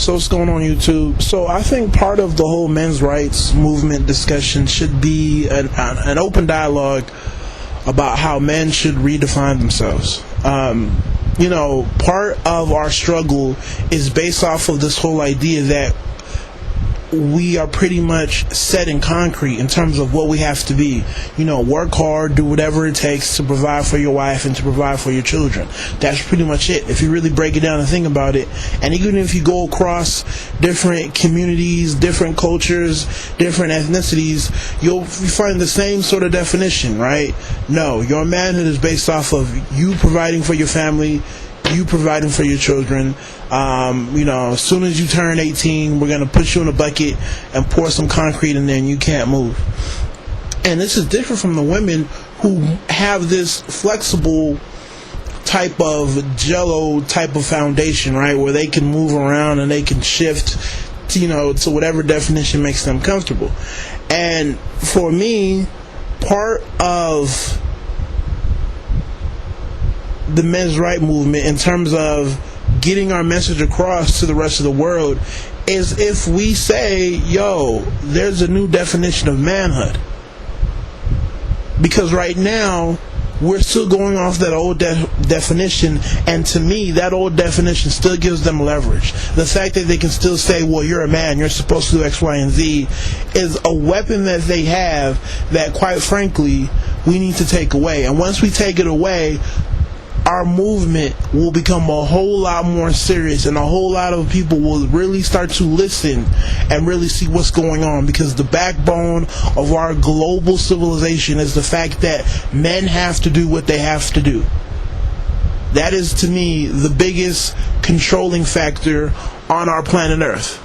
So what's going on YouTube? So I think part of the whole men's rights movement discussion should be an open dialogue about how men should redefine themselves. Part of our struggle is based off of this whole idea that we are pretty much set in concrete in terms of what we have to be. Work hard, do whatever it takes to provide for your wife and to provide for your children. That's pretty much it, if you really break it down and think about it. And even if you go across different communities, different cultures, different ethnicities, you'll find the same sort of definition, right? No, your manhood is based off of you providing for your family, you providing for your children. As soon as you turn 18, we're going to put you in a bucket and pour some concrete in there and you can't move. And this is different from the women who have this flexible type of jello type of foundation, right, where they can move around and they can shift to whatever definition makes them comfortable. And for me, part of the men's right movement in terms of getting our message across to the rest of the world is if we say, there's a new definition of manhood. Because right now we're still going off that old definition, and to me that old definition still gives them leverage. The fact that they can still say, well, you're a man, you're supposed to do X, Y, and Z, is a weapon that they have that, quite frankly, we need to take away. And once we take it away, our movement will become a whole lot more serious, and a whole lot of people will really start to listen and really see what's going on, because the backbone of our global civilization is the fact that men have to do what they have to do. That is, to me, the biggest controlling factor on our planet Earth.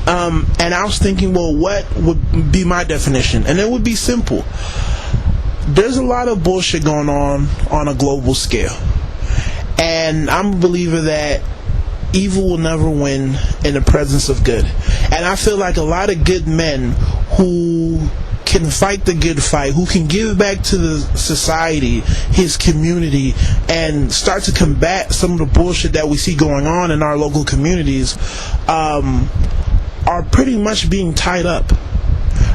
And I was thinking, well, what would be my definition? And it would be simple. There's a lot of bullshit going on a global scale, and I'm a believer that evil will never win in the presence of good. And I feel like a lot of good men who can fight the good fight, who can give back to the society, his community, and start to combat some of the bullshit that we see going on in our local communities, are pretty much being tied up.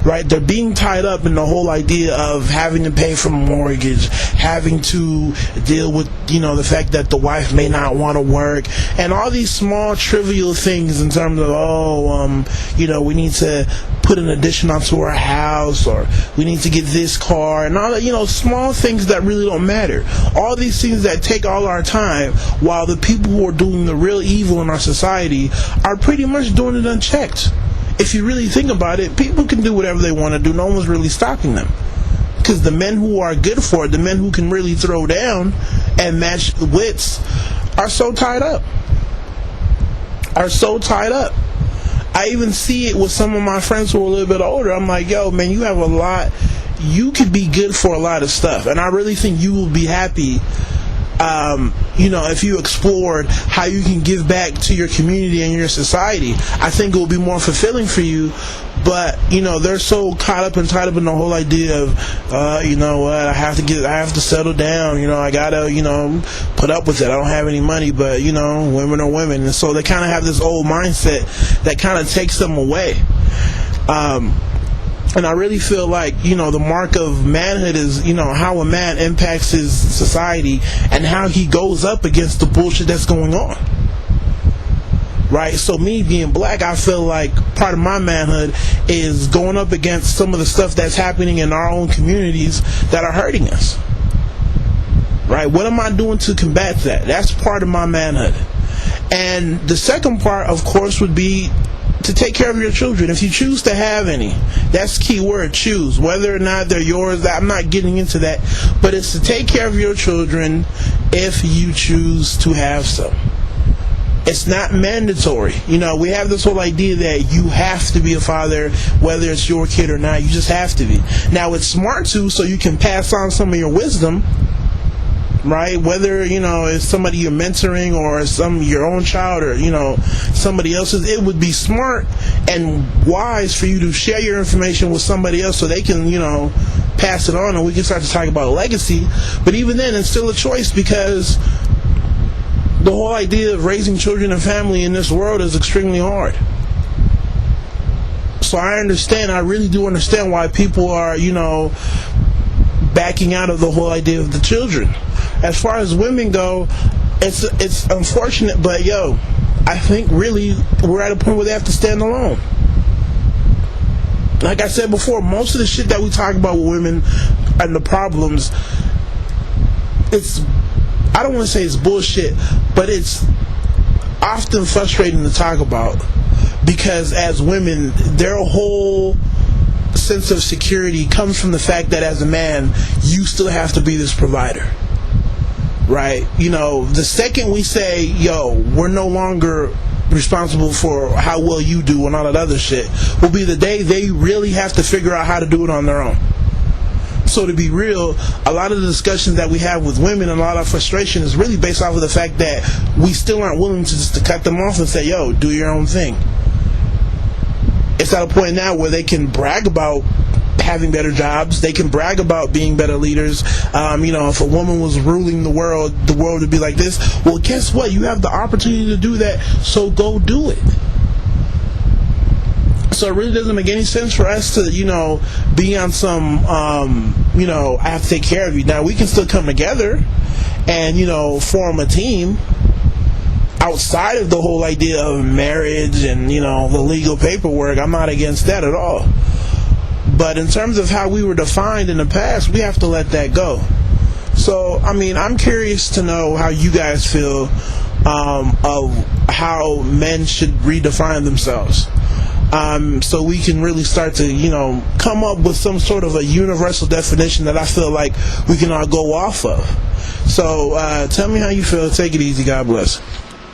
Right, they're being tied up in the whole idea of having to pay for a mortgage, having to deal with, the fact that the wife may not want to work, and all these small trivial things in terms of, we need to put an addition onto our house, or we need to get this car, and all that, small things that really don't matter. All these things that take all our time, while the people who are doing the real evil in our society are pretty much doing it unchecked. If you really think about it, people can do whatever they want to do. No one's really stopping them. Because the men who are good for it, the men who can really throw down and match the wits, are so tied up. I even see it with some of my friends who are a little bit older. I'm like, man, you have a lot. You could be good for a lot of stuff. And I really think you will be happy if you explored how you can give back to your community and your society. I think it will be more fulfilling for you. But they're so caught up and tied up in the whole idea of I have to settle down, I gotta put up with it. I don't have any money, but women are women, and so they kind of have this old mindset that kind of takes them away. And I really feel like, the mark of manhood is, how a man impacts his society and how he goes up against the bullshit that's going on. Right? So me being black, I feel like part of my manhood is going up against some of the stuff that's happening in our own communities that are hurting us. Right? What am I doing to combat that? That's part of my manhood. And the second part, of course, would be to take care of your children, if you choose to have any. That's the key word, choose. Whether or not they're yours, I'm not getting into that, but it's to take care of your children if you choose to have some. It's not mandatory. We have this whole idea that you have to be a father, whether it's your kid or not. You just have to be. Now, it's smart to, so you can pass on some of your wisdom, right? Whether, it's somebody you're mentoring or your own child or, somebody else's, it would be smart and wise for you to share your information with somebody else so they can, pass it on, and we can start to talk about legacy. But even then, it's still a choice, because the whole idea of raising children and family in this world is extremely hard. So I understand, I really do understand why people are, backing out of the whole idea of the children. As far as women go, it's unfortunate, but I think really we're at a point where they have to stand alone. Like I said before, most of the shit that we talk about with women and the problems, I don't want to say it's bullshit, but it's often frustrating to talk about, because as women, their whole sense of security comes from the fact that as a man, you still have to be this provider, right? The second we say, we're no longer responsible for how well you do and all that other shit, will be the day they really have to figure out how to do it on their own. So to be real, a lot of the discussions that we have with women and a lot of frustration is really based off of the fact that we still aren't willing to cut them off and say, do your own thing. It's at a point now where they can brag about having better jobs, they can brag about being better leaders. If a woman was ruling the world would be like this. Well, guess what? You have the opportunity to do that, so go do it. So it really doesn't make any sense for us to, be on some, I have to take care of you. Now, we can still come together and, form a team outside of the whole idea of marriage and, the legal paperwork. I'm not against that at all. But in terms of how we were defined in the past, we have to let that go. So, I'm curious to know how you guys feel of how men should redefine themselves. So we can really start to, come up with some sort of a universal definition that I feel like we can all go off of. So tell me how you feel. Take it easy. God bless.